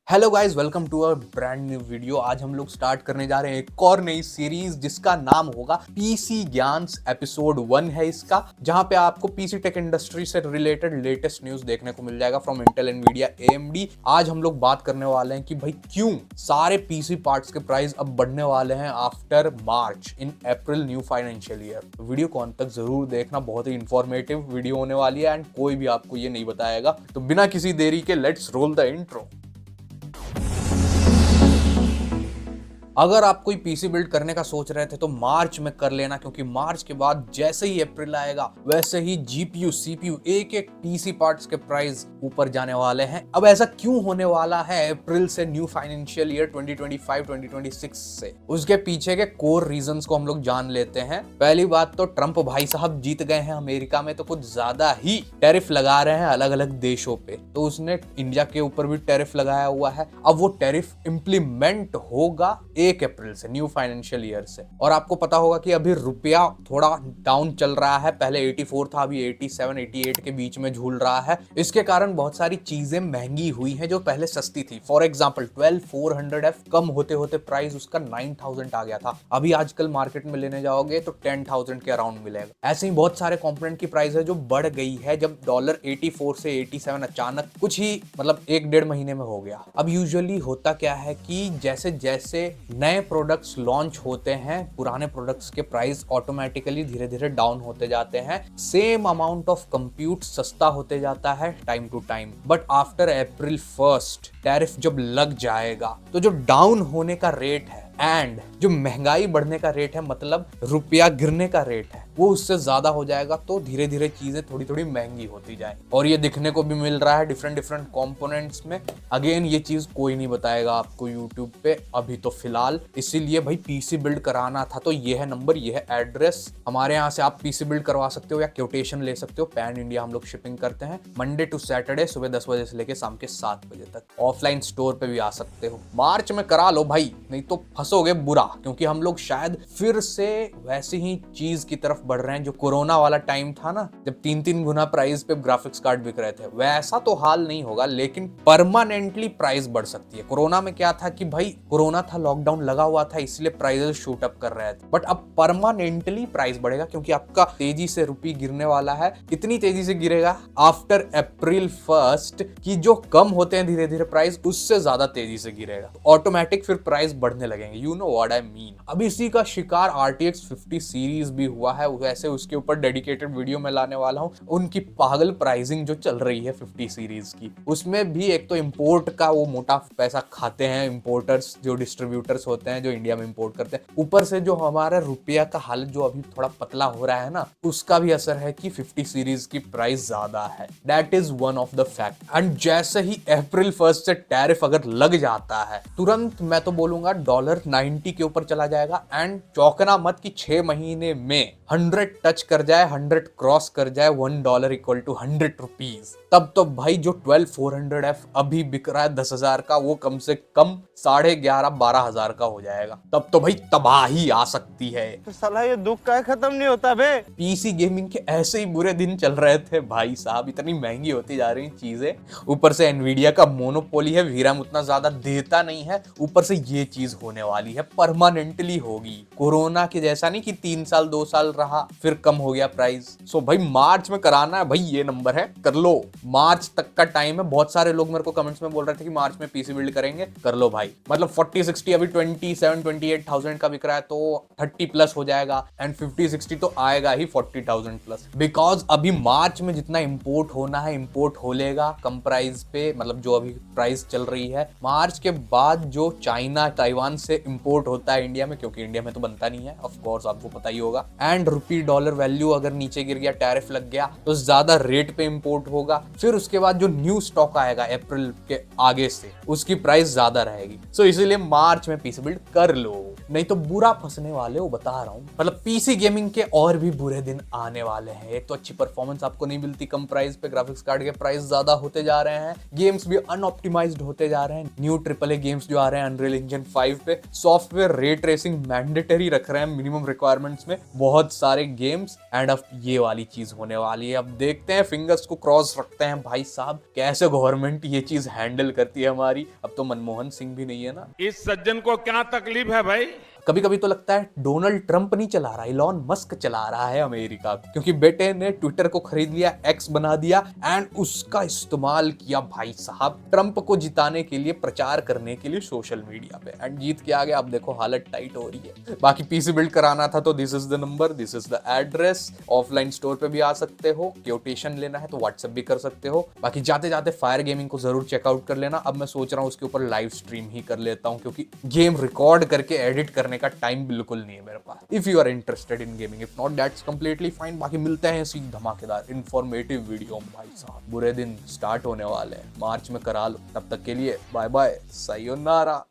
Hello guys, welcome to a brand new video. आज हम लोग स्टार्ट करने जा रहे हैं एक और नई सीरीज जिसका नाम होगा पीसी ज्ञान्स। एपिसोड 1 है इसका, जहां पे आपको पीसी टेक इंडस्ट्री से रिलेटेड लेटेस्ट न्यूज देखने को मिल जाएगा फ्रॉम इंटेल एनवीडिया एएमडी। आज हम लोग बात करने वाले हैं कि भाई क्यों सारे पीसी पार्ट्स के प्राइस अब बढ़ने वाले हैं आफ्टर मार्च इन अप्रैल न्यू फाइनेंशियल ईयर। वीडियो को अंत तक जरूर देखना, बहुत ही इंफॉर्मेटिव वीडियो होने वाली है एंड कोई भी आपको ये नहीं बताएगा। तो बिना किसी देरी के लेट्स रोल द इंट्रो। अगर आप कोई पीसी बिल्ड करने का सोच रहे थे तो मार्च में कर लेना, क्योंकि मार्च के बाद जैसे ही अप्रैल आएगा वैसे ही जीपीयू सीपीयू एक एक पीसी पार्ट्स के प्राइस ऊपर जाने वाले हैं। अब ऐसा क्यों होने वाला है अप्रैल से न्यू फाइनेंशियल ईयर 2025-2026 से, उसके पीछे के कोर रीजंस को हम लोग जान लेते हैं। पहली बात तो ट्रंप भाई साहब जीत गए हैं अमेरिका में, तो कुछ ज्यादा ही टैरिफ लगा रहे हैं अलग अलग देशों पे। तो उसने इंडिया के ऊपर भी टैरिफ लगाया हुआ है। अब वो टैरिफ इंप्लीमेंट होगा 1 अप्रैल से न्यू फाइनेंशियल ईयर से। और आपको पता होगा कि अभी रुपया थोड़ा डाउन चल रहा है, पहले 84 था, अभी 87 88 के बीच में झूल रहा है। इसके कारण बहुत सारी चीजें महंगी हुई हैं जो पहले सस्ती थी। फॉर एग्जांपल 12400F कम होते होते प्राइस उसका 9000 आ गया था, अभी आजकल मार्केट में लेने जाओगे तो 10000 के अराउंड मिलेगा। ऐसे ही बहुत सारे कंपोनेंट की प्राइस है जो बढ़ गई है जब डॉलर 84 से 87 अचानक कुछ ही मतलब 1-1.5 महीने में हो गया। अब यूजुअली होता क्या है कि जैसे जैसे नए प्रोडक्ट्स लॉन्च होते हैं, पुराने प्रोडक्ट्स के प्राइस ऑटोमेटिकली धीरे धीरे डाउन होते जाते हैं। सेम अमाउंट ऑफ कंप्यूट सस्ता होते जाता है time to time. But after April 1 tariff जब लग जाएगा तो जो डाउन होने का रेट है एंड जो महंगाई बढ़ने का रेट है, मतलब रुपया गिरने का रेट है, वो उससे ज्यादा हो जाएगा। तो धीरे धीरे चीजें थोड़ी थोड़ी महंगी होती जाए, और ये दिखने को भी मिल रहा है डिफरेंट डिफरेंट कंपोनेंट्स में। अगेन ये चीज कोई नहीं बताएगा आपको यूट्यूब पे अभी तो फिलहाल। इसीलिए भाई पीसी बिल्ड कराना था तो ये है नंबर, ये है एड्रेस। हमारे यहाँ से आप पीसी बिल्ड करवा सकते हो या क्योटेशन ले सकते हो। पैन इंडिया हम लोग शिपिंग करते हैं मंडे टू सैटरडे सुबह 10 बजे से लेकर शाम के 7 बजे तक। ऑफलाइन स्टोर पे भी आ सकते हो। मार्च में करा लो भाई, नहीं तो फंसोगे बुरा, क्योंकि हम लोग शायद फिर से वैसी ही चीज की तरफ बढ़ रहे हैं जो कोरोना वाला टाइम था ना, जब 3-3 गुना प्राइस पे ग्राफिक्स कार्ड बिक रहे थे। वैसा तो हाल नहीं होगा, लेकिन परमानेंटली प्राइस बढ़ सकती है। कोरोना में क्या था कि भाई कोरोना था, लॉकडाउन लगा हुआ था, इसलिए प्राइसेस शूट अप कर रहे थे। बट अब परमानेंटली प्राइस बढ़ेगा, क्योंकि आपका तेजी से रुपये गिरने वाला है। इतनी तेजी से गिरेगा आफ्टर अप्रैल 1 की जो कम होते हैं धीरे धीरे प्राइस, उससे ज्यादा तेजी से गिरेगा। ऑटोमेटिक फिर प्राइस बढ़ने लगेंगे। You know what I mean. अब इसी का शिकार RTX 50 सीरीज भी हुआ है। वैसे उसके ऊपर डेडिकेटेड वीडियो में लाने वाला हूं। उनकी पागल प्राइसिंग जो चल रही है 50 सीरीज की, उसमें भी एक तो इंपोर्ट का वो मोटा पैसा खाते हैं इंपोर्टर्स, जो डिस्ट्रीब्यूटर्स होते हैं जो इंडिया में इंपोर्ट करते हैं। ऊपर से जो हमारा रुपया का हालत जो अभी थोड़ा पतला हो रहा है ना, उसका भी असर है कि 50 सीरीज की प्राइस ज्यादा है। That is one of the fact. And जैसे ही अप्रैल 1 से टैरिफ अगर लग जाता है, तुरंत मैं तो बोलूंगा डॉलर 90 के ऊपर चला जाएगा। एंड चौंकना मत कि 6 महीने में 100 टच कर जाए, 100 क्रॉस कर जाए, $1 इक्वल टू 100 रुपीज। तब तो भाई जो 12400F अभी बिक रहा है 10,000 का, वो कम से कम 11,500-12,000 का हो जाएगा। तब तो भाई तबाही आ सकती है। तो साला ये दुख का खत्म नहीं होता बे। पीसी गेमिंग के ऐसे ही बुरे दिन चल रहे थे भाई साहब। इतनी महंगी होती जा रही चीजें, ऊपर से एनवीडिया का मोनोपोली है, वीराम उतना ज्यादा देता नहीं है। ऊपर से ये चीज होने वाली है, परमानेंटली होगी। कोरोना के जैसा नहीं कि 3 साल 2 साल रहा फिर कम हो गया प्राइस। सो भाई मार्च में कराना है भाई, ये नंबर है, कर लो। मार्च तक का टाइम है। बहुत सारे लोग मेरे को कमेंट्स में बोल रहे थे कि मार्च में पीसी बिल्ड करेंगे, कर लो भाई। मतलब 40-60 अभी 27-28,000 का बिक रहा है, तो 30+ हो जाएगा। एंड 50-60 तो आएगा ही 40,000+। बिकॉज अभी मार्च में जितना इंपोर्ट होना है इंपोर्ट हो लेगा कम प्राइस पे, मतलब जो अभी प्राइस चल रही है। मार्च के बाद जो चाइना ताइवान से इंपोर्ट होता है इंडिया में, क्योंकि इंडिया में तो बनता नहीं है ऑफ कोर्स, आपको पता ही होगा। एंड रुपी डॉलर वैल्यू अगर नीचे गिर गया, टैरिफ लग गया, तो ज्यादा रेट पे इंपोर्ट होगा। फिर उसके बाद जो न्यू स्टॉक आएगा अप्रैल के आगे से, उसकी प्राइस ज्यादा रहेगी। सो इसीलिए मार्च में पीसी बिल्ड कर लो। नहीं तो बुरा फंसने वाले हो, बता रहा हूँ। मतलब पीसी गेमिंग के और भी बुरे दिन आने वाले हैं। एक तो अच्छी परफॉर्मेंस आपको नहीं मिलती कम प्राइस पे, ग्राफिक्स कार्ड के प्राइस ज्यादा होते जा रहे हैं, गेम्स भी अनऑप्टिमाइज्ड होते जा रहे हैं, न्यू ट्रिपल ए गेम्स जो आ रहे हैं अनरियल इंजन 5 पे, सॉफ्टवेयर रे ट्रेसिंग मैंडेटरी रख रहे हैं मिनिमम रिक्वायरमेंट्स में बहुत सारे गेम्स, एंड अब ये वाली चीज होने वाली है। अब देखते हैं, फिंगर्स को क्रॉस रखते हैं भाई साहब, कैसे गवर्नमेंट ये चीज हैंडल करती है हमारी। अब तो मनमोहन सिंह भी नहीं है ना। इस सज्जन को क्या तकलीफ है भाई? कभी कभी तो लगता है डोनाल्ड ट्रंप नहीं चला रहा, इलॉन मस्क चला रहा है अमेरिका, क्योंकि बेटे ने ट्विटर को खरीद लिया, एक्स बना दिया, एंड उसका इस्तेमाल किया भाई साहब ट्रंप को जिताने के लिए, प्रचार करने के लिए सोशल मीडिया पे, एंड जीत के आ गया। अब देखो हालत टाइट हो रही है। बाकी पीसी बिल्ड कराना था तो this is the number, this is the address. Offline store पे भी आ सकते हो, क्योटेशन लेना है तो व्हाट्सएप भी कर सकते हो। बाकी जाते जाते फायर गेमिंग को जरूर चेकआउट कर लेना। अब मैं सोच रहा हूँ उसके ऊपर लाइव स्ट्रीम ही कर लेता हूँ, क्योंकि गेम रिकॉर्ड करके एडिट करने का टाइम बिल्कुल नहीं है मेरे पास। If you are interested in gaming, if not that's completely fine. बाकी मिलते हैं इसी धमाकेदार इंफॉर्मेटिव वीडियो में भाई साहब। बुरे दिन स्टार्ट होने वाले हैं, मार्च में करा लो। तब तक के लिए बाय बाय, सायोनारा।